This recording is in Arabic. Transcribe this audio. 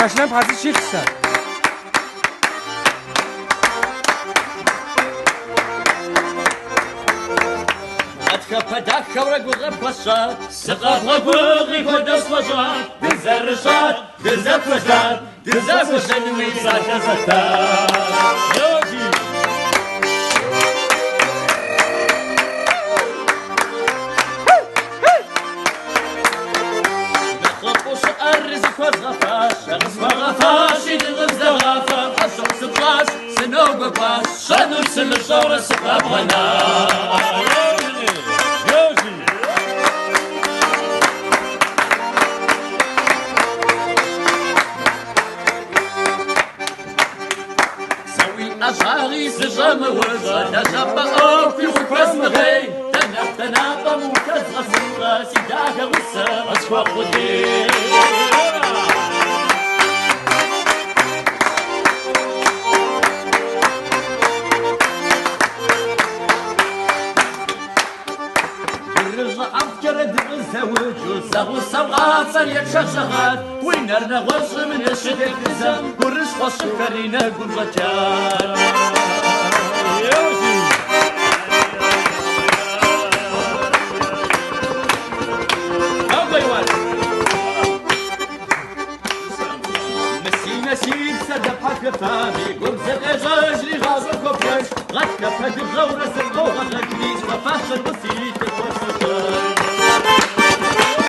Kaşınan parti çiftse. Atkapadak kavrak uzak başa, sıkakla bıgı kodas başa, güzel rışat, güzel fışat, güzel fışanın meysaşa zatar. Yogi. نخبوش الرزق والغفاش، شغص وغفاش، يدغز دغافة، عشق سبلاش، سنوب باش، شانو سن الشورة سقاب غناش. أشعاري سجام وزا نجاب أوفي وكاس مغي تنابا موكاس غسرقا سيداك غسا أسواق ودي الرجع أفكر دغزا وجود ساغو سوغات ساليك شغشغات وينرنا غوش من الشدك الزم والرزق الشكرينا قول رجال نسيب سدب حق فامي قرب زغجاج لي غاز وكوبيش غد كفت الغورة سرقوها غجليس وفاش البسيط